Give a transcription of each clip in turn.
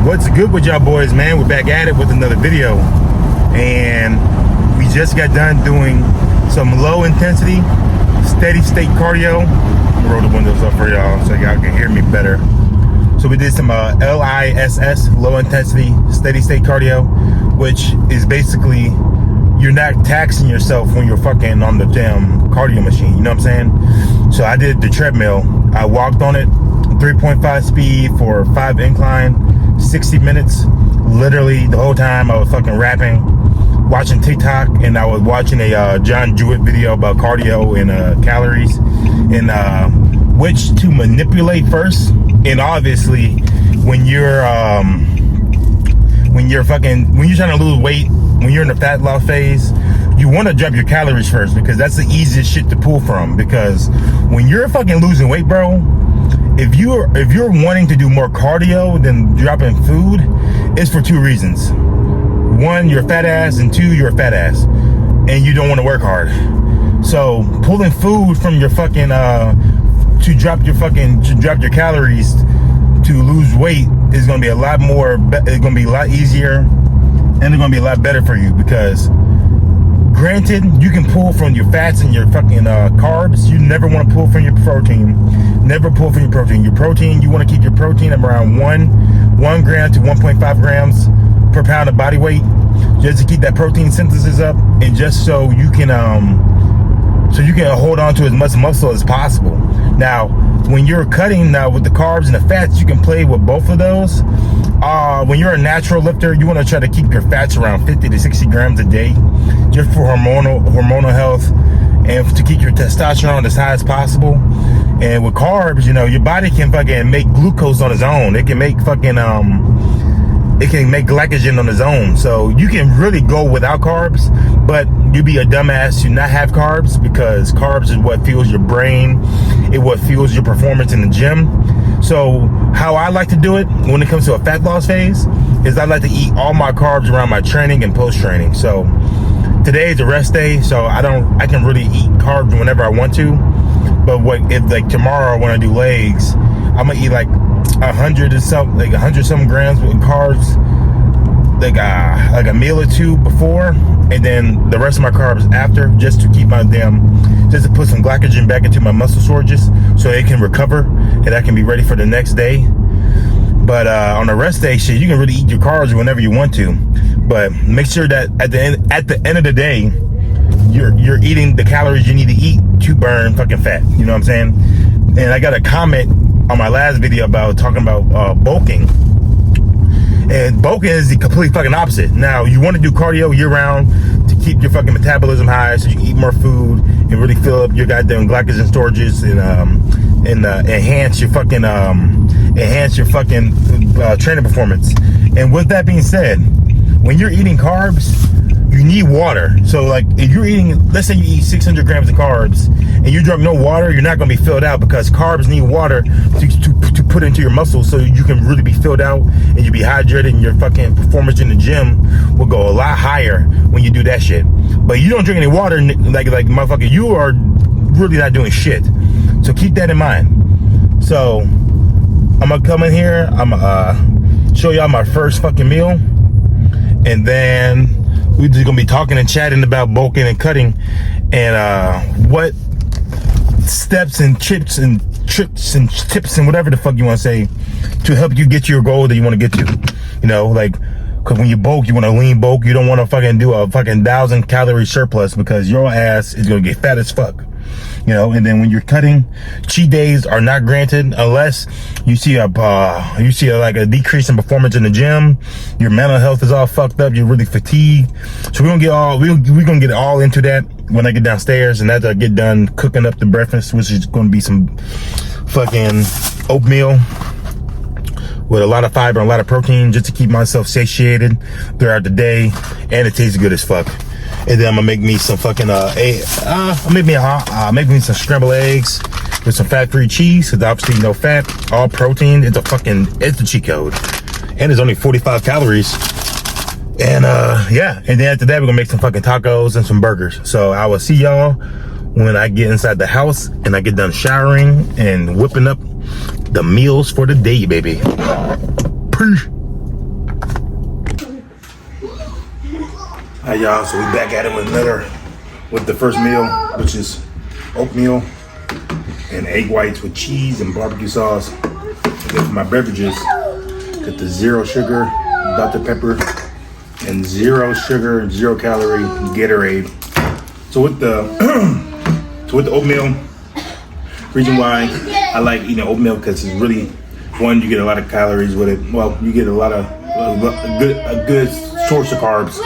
What's good with y'all boys, man? We're back at it with another video, and we just got done doing some low intensity steady state cardio. I'll roll the windows up for y'all so y'all can hear me better. So we did some LISS, low intensity steady state cardio, which is basically you're not taxing yourself when you're fucking on the damn cardio machine, you know what I'm saying? So I did the treadmill. I walked on it 3.5 speed for 5 incline, 60 minutes. Literally the whole time I was fucking rapping, watching TikTok, and I was watching a John Jewett video about cardio and calories and which to manipulate first. And obviously when you're trying to lose weight, when you're in the fat loss phase, you want to drop your calories first, because that's the easiest shit to pull from. Because when you're fucking losing weight, bro, if you're wanting to do more cardio than dropping food, it's for 2 reasons. 1, you're a fat ass, and 2, you're a fat ass and you don't want to work hard. So pulling food from your fucking to drop your calories to lose weight is going to be a lot more, it's going to be a lot easier, and it's going to be a lot better for you. Because granted, you can pull from your fats and your fucking carbs. You never want to pull from your protein. Never pull from your protein. Your protein, you want to keep your protein around 1 gram to 1.5 grams per pound of body weight, just to keep that protein synthesis up, and just so you can hold on to as much muscle as possible. Now, when you're cutting with the carbs and the fats, you can play with both of those. When you're a natural lifter, you want to try to keep your fats around 50 to 60 grams a day, just for hormonal health, and to keep your testosterone as high as possible. And with carbs, you know, your body can fucking make glucose on its own. It can make fucking glycogen on its own. So you can really go without carbs, but you'd be a dumbass to not have carbs, because carbs is what fuels your brain. It's what fuels your performance in the gym. So how I like to do it when it comes to a fat loss phase is I like to eat all my carbs around my training and post training. So today is a rest day, so I can really eat carbs whenever I want to. But if like tomorrow when I do legs, I'm gonna eat like 100 some grams with carbs, like a meal or 2 before, and then the rest of my carbs after, just to keep just to put some glycogen back into my muscle storages so it can recover and I can be ready for the next day. But on the rest day, shit, you can really eat your carbs whenever you want to, but make sure that at the end of the day, you're eating the calories you need to eat to burn fucking fat. You know what I'm saying? And I got a comment on my last video about talking about bulking. And bulking is the complete fucking opposite. Now, you want to do cardio year round to keep your fucking metabolism high, so you can eat more food and really fill up your goddamn glycogen storages and enhance your fucking training performance. And with that being said, when you're eating carbs, you need water. So like if you're eating, let's say you eat 600 grams of carbs and you drink no water, you're not going to be filled out, because carbs need water to put into your muscles so you can really be filled out and you be hydrated, and your fucking performance in the gym will go a lot higher when you do that shit. But you don't drink any water, like motherfucker, you are really not doing shit. So keep that in mind. So I'm gonna come in here, I'm gonna show y'all my first fucking meal, and then we're just gonna be talking and chatting about bulking and cutting, and what steps and tricks and tips and whatever the fuck you want to say to help you get to your goal that you want to get to. You know, like, because when you bulk, you want to lean bulk. You don't want to fucking do a fucking 1,000 calorie surplus, because your ass is gonna get fat as fuck. You know, and then when you're cutting, cheat days are not granted unless you see like a decrease in performance in the gym. Your mental health is all fucked up. You're really fatigued. So we're gonna get all into that when I get downstairs, and as I get done cooking up the breakfast, which is gonna be some fucking oatmeal with a lot of fiber and a lot of protein, just to keep myself satiated throughout the day, and it tastes good as fuck. And then I'm gonna make me some fucking make me some scrambled eggs with some fat-free cheese, because obviously no fat, all protein. It's a cheat code, and it's only 45 calories. And yeah, and then after that we're gonna make some fucking tacos and some burgers. So I will see y'all when I get inside the house and I get done showering and whipping up the meals for the day, baby. Peace. Alright, y'all, so we back at it with the first meal, which is oatmeal and egg whites with cheese and barbecue sauce. And then for my beverages, get the 0 sugar Dr. Pepper and 0 sugar, 0 calorie Gatorade. So with the oatmeal, reason why I like eating oatmeal, because it's really, one, you get a lot of calories with it. Well, you get a good source of carbs.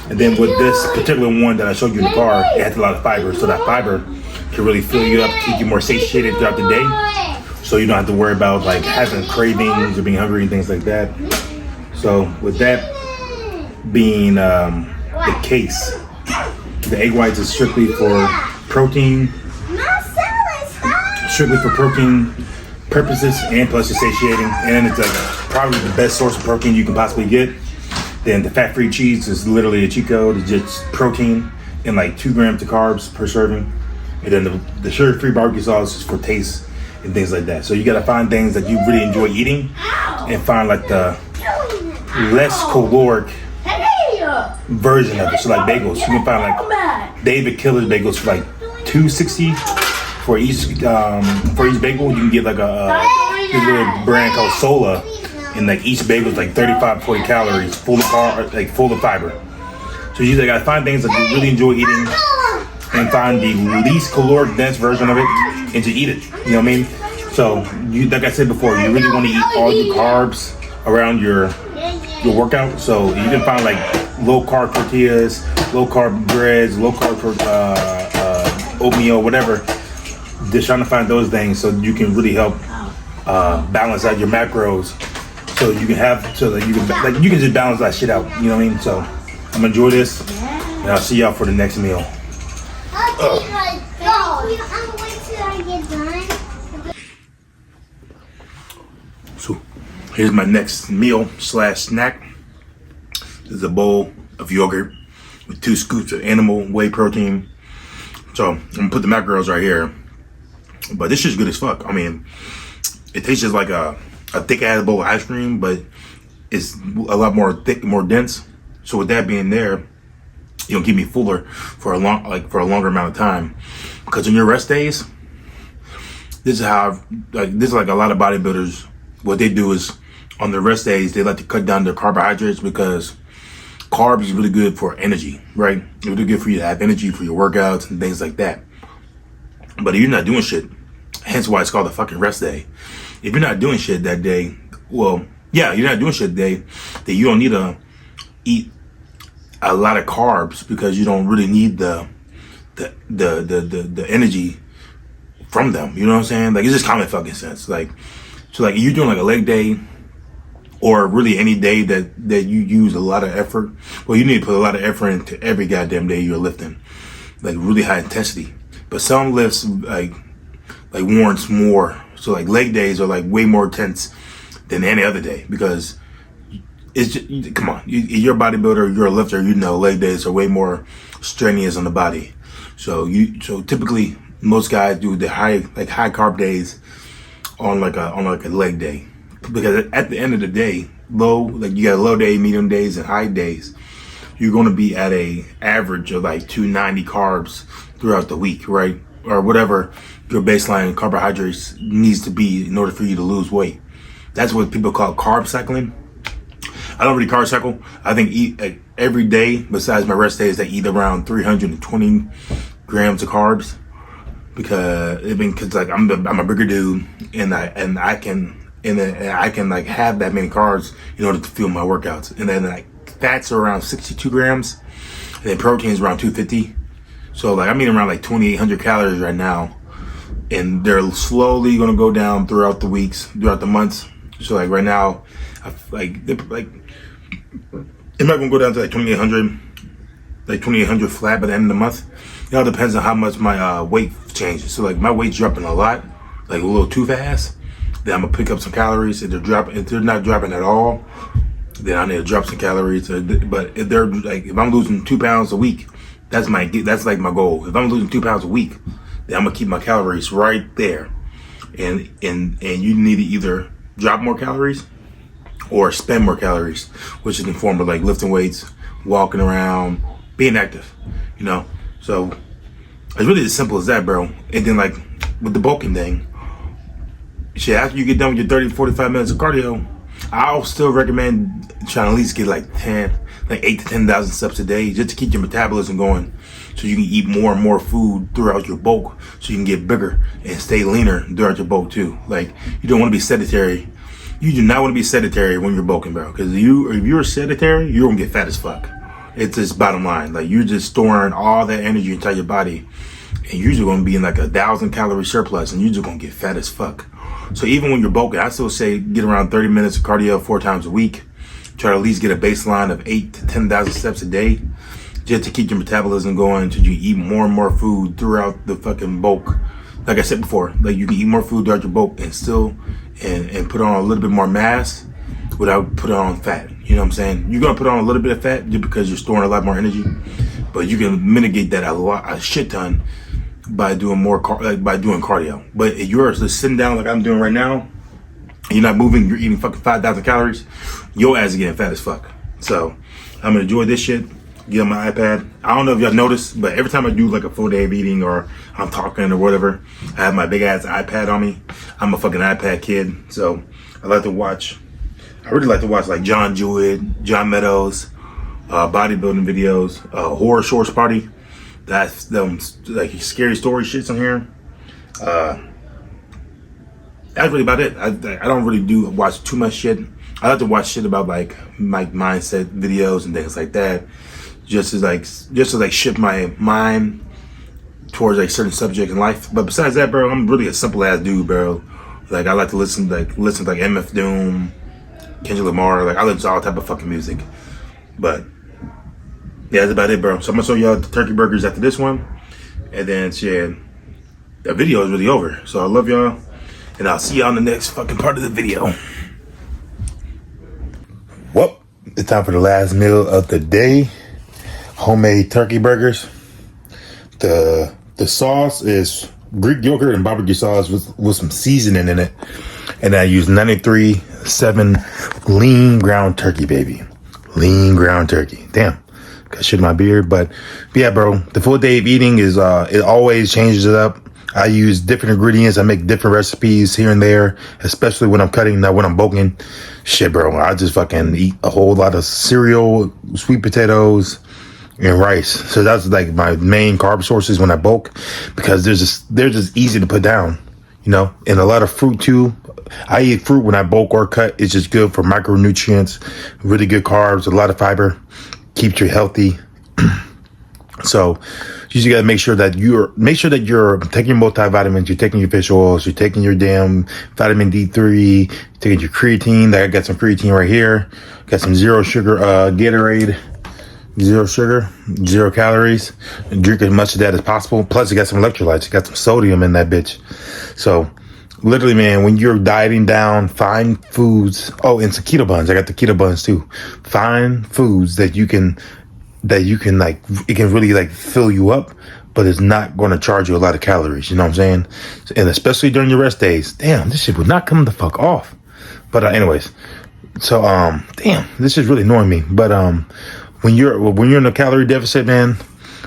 And then with this particular one that I showed you in the car, it has a lot of fiber. So that fiber can really fill you up, keep you more satiated throughout the day. So you don't have to worry about like having cravings or being hungry and things like that. So with that being the case, the egg whites is strictly for protein. Strictly for protein purposes, and plus it's satiating, and it's like probably the best source of protein you can possibly get. Then the fat-free cheese is literally a cheat code. It's just protein and like 2 grams of carbs per serving. And then the sugar-free barbecue sauce is for taste and things like that. So you gotta find things that you really enjoy eating and find like the less caloric version of it. So like bagels, you can find like David Killer's bagels for like $2.60 for each bagel. You can get like a little brand called Sola, and like each bagel is like 35-40 calories, full of fiber. So you gotta find things that you really enjoy eating and find the least caloric dense version of it and to eat it. You know what I mean? So you, like I said before, you really want to eat all your carbs around your workout. So you can find like low carb tortillas, low carb breads, low carb oatmeal, whatever. Just trying to find those things so you can really help balance out your macros. So you can you can just balance that shit out. You know what I mean? So I'm gonna enjoy this, and I'll see y'all for the next meal. So here's my next meal / snack. This is a bowl of yogurt with 2 scoops of animal whey protein. So I'm gonna put the macros right here. But this shit's good as fuck. I mean, it tastes just like a thick ass bowl of ice cream, but it's a lot more thick, more dense. So with that being there, it'll keep me fuller for a longer amount of time. Because on your rest days, this is how this is like a lot of bodybuilders. What they do is on their rest days, they like to cut down their carbohydrates, because carbs is really good for energy, right? It's really good for you to have energy for your workouts and things like that. But if you're not doing shit, hence why it's called a fucking rest day. If you're not doing shit that day, well, yeah, you're not doing shit today, then you don't need to eat a lot of carbs, because you don't really need the energy from them. You know what I'm saying? Like, it's just common fucking sense. Like, so like, if you're doing like a leg day, or really any day that you use a lot of effort, well, you need to put a lot of effort into every goddamn day you're lifting, like really high intensity. But some lifts like warrants more. So like leg days are like way more intense than any other day, because it's just, come on, you're a bodybuilder, you're a lifter, you know leg days are way more strenuous on the body. So typically most guys do the high carb days on like a leg day, because at the end of the day, you got low day, medium days, and high days. You're going to be at a average of like 290 carbs throughout the week, right? Or whatever your baseline carbohydrates needs to be in order for you to lose weight. That's what people call carb cycling. I don't really carb cycle. I think every day besides my rest days, I eat around 320 grams of carbs. because like I'm a bigger dude, and I can like have that many carbs in order to fuel my workouts. And then like fats are around 62 grams, and then protein is around 250. So like I'm eating around like 2,800 calories right now, and they're slowly gonna go down throughout the weeks, throughout the months. So like right now, it might gonna go down to like 2,800 flat by the end of the month. It all depends on how much my weight changes. So like my weight's dropping a lot, like a little too fast, then I'm gonna pick up some calories. If they're not dropping at all, then I need to drop some calories. But if they're like, if I'm losing 2 pounds a week, that's like my goal. If I'm losing 2 pounds a week, then I'm gonna keep my calories right there. And you need to either drop more calories or spend more calories, which is in the form of like lifting weights, walking around, being active, you know? So it's really as simple as that, bro. And then like with the bulking thing, shit, after you get done with your 30, 45 minutes of cardio, I'll still recommend trying to at least get like 8 to 10,000 steps a day just to keep your metabolism going, so you can eat more and more food throughout your bulk, so you can get bigger and stay leaner throughout your bulk too. Like, you don't want to be sedentary. You do not want to be sedentary when you're bulking, bro. Because if you're sedentary, you're gonna get fat as fuck. It's just bottom line. Like, you're just storing all that energy inside your body, and you're just gonna be in like 1,000 calorie surplus, and you're just gonna get fat as fuck. So even when you're bulking, I still say get around 30 minutes of cardio 4 times a week. Try to at least get a baseline of 8 to 10,000 steps a day, just to keep your metabolism going until you eat more and more food throughout the fucking bulk. Like I said before, like you can eat more food throughout your bulk and still and put on a little bit more mass without putting on fat. You know what I'm saying? You're gonna put on a little bit of fat just because you're storing a lot more energy, but you can mitigate that a shit ton by doing cardio. But if you're just sitting down like I'm doing right now, you're not moving, you're eating fucking 5,000 calories, your ass is getting fat as fuck. So I'm gonna enjoy this shit. Get on my iPad. I don't know if y'all noticed, but every time I do like a full day of eating or I'm talking or whatever, I have my big ass iPad on me. I'm a fucking iPad kid, so I really like to watch like John Jewett, John Meadows, bodybuilding videos, horror shorts party. That's them like scary story shits on here. That's really about it. I don't really watch too much shit. I like to watch shit about like mindset videos and things like that, just to shift my mind towards like certain subjects in life. But besides that, bro, I'm really a simple ass dude, bro. Like I like to listen to MF Doom, Kendrick Lamar. Like I listen to all type of fucking music. But yeah, that's about it, bro. So I'm gonna show y'all the turkey burgers after this one, and then shit, the video is really over. So I love y'all, and I'll see y'all in the next fucking part of the video. Well, it's time for the last meal of the day. Homemade turkey burgers. The sauce is Greek yogurt and barbecue sauce with some seasoning in it, and I use 93.7 lean ground turkey, baby. Lean ground turkey. Damn, got shit in my beard, but yeah, bro. The full day of eating is it always changes it up. I use different ingredients. I make different recipes here and there, especially when I'm cutting, when I'm bulking. Shit, bro. I just fucking eat a whole lot of cereal, sweet potatoes, and rice. So that's like my main carb sources when I bulk, because they're just easy to put down, you know. And a lot of fruit too. I eat fruit when I bulk or cut. It's just good for micronutrients, really good carbs, a lot of fiber, keeps you healthy. So you just gotta make sure that you're taking your multivitamins, you're taking your fish oils, you're taking your damn vitamin D3, you're taking your creatine. I got some creatine right here. Got some zero sugar Gatorade. 0 sugar, 0 calories, and drink as much of that as possible. Plus, you got some electrolytes. You got some sodium in that bitch. So, literally, man, when you're dieting down, find foods. Oh, and some keto buns. I got the keto buns too. Find foods that you can like, it can really like fill you up, but it's not going to charge you a lot of calories. You know what I'm saying? And especially during your rest days. Damn, this shit would not come the fuck off. But anyways, so damn, this is really annoying me. But when you're in a calorie deficit, man,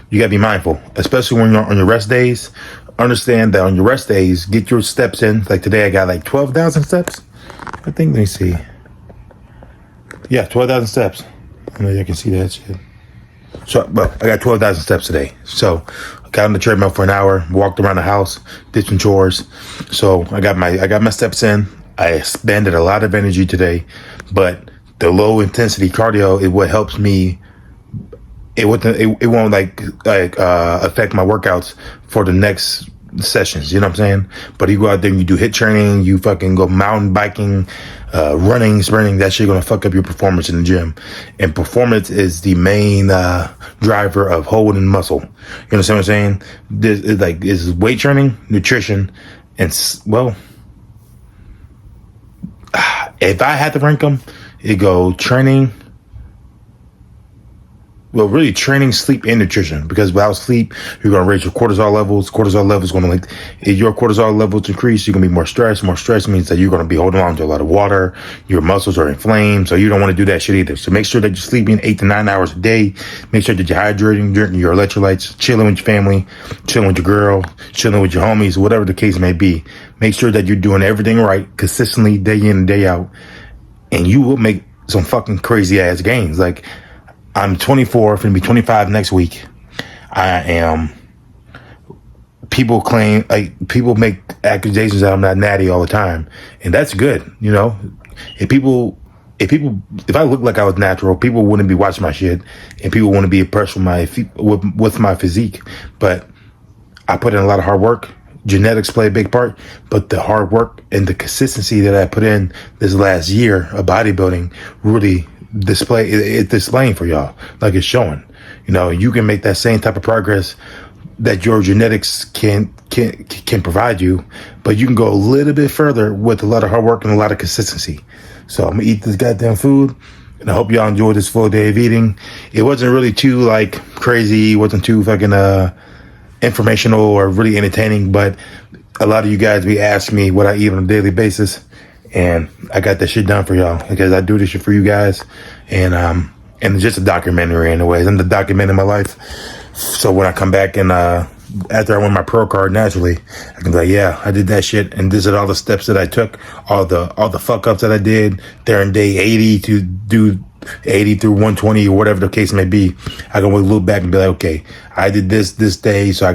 you gotta be mindful, especially when you're on your rest days. Understand that on your rest days, get your steps in. Like today, I got like 12,000 steps. I think, let me see. Yeah, 12,000 steps. I know you can see that shit. So, well, I got 12,000 steps today. So, I got on the treadmill for an hour, walked around the house, did some chores. So, I got my steps in. I expended a lot of energy today, but the low intensity cardio is what helps me. It won't affect my workouts for the next sessions. You know what I'm saying? But you go out there and you do hit training, you fucking go mountain biking, running, sprinting. That shit gonna fuck up your performance in the gym. And performance is the main driver of holding muscle. You understand what I'm saying? This is weight training, nutrition, and well, if I had to rank them, it go training. Well, really training, sleep, and nutrition. Because without sleep, you're going to raise your cortisol levels. Cortisol levels going to if your cortisol levels increase, you're going to be more stressed. More stress means that you're going to be holding on to a lot of water. Your muscles are inflamed. So you don't want to do that shit either. So make sure that you're sleeping 8 to 9 hours a day. Make sure that you're hydrating, drinking your electrolytes, chilling with your family, chilling with your girl, chilling with your homies, whatever the case may be. Make sure that you're doing everything right consistently day in and day out. And you will make some fucking crazy ass gains. Like, I'm 24, going to be 25 next week. People make accusations that I'm not natty all the time. And that's good, you know. If I look like I was natural, people wouldn't be watching my shit. And people wouldn't be impressed with my physique. But I put in a lot of hard work. Genetics play a big part. But the hard work and the consistency that I put in this last year of bodybuilding really displaying for y'all, like it's showing. You know, you can make that same type of progress that your genetics can provide you, but you can go a little bit further with a lot of hard work and a lot of consistency. So I'm gonna eat this goddamn food, and I hope y'all enjoyed this full day of eating. It wasn't really too crazy, wasn't too fucking informational or really entertaining, but a lot of you guys be asking me what I eat on a daily basis. And I got that shit done for y'all because I do this shit for you guys. And it's just a documentary anyways. I'm documenting my life. So when I come back and after I win my pro card naturally, I can be like, yeah, I did that shit. And these are all the steps that I took, all the fuck ups that I did there in day 80 to do 80 through 120 or whatever the case may be. I can look back and be like, okay, I did this day, so I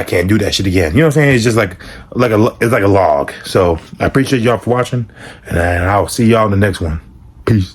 can't do that shit again. You know what I'm saying? It's just like a log. So I appreciate y'all for watching, and I'll see y'all in the next one. Peace.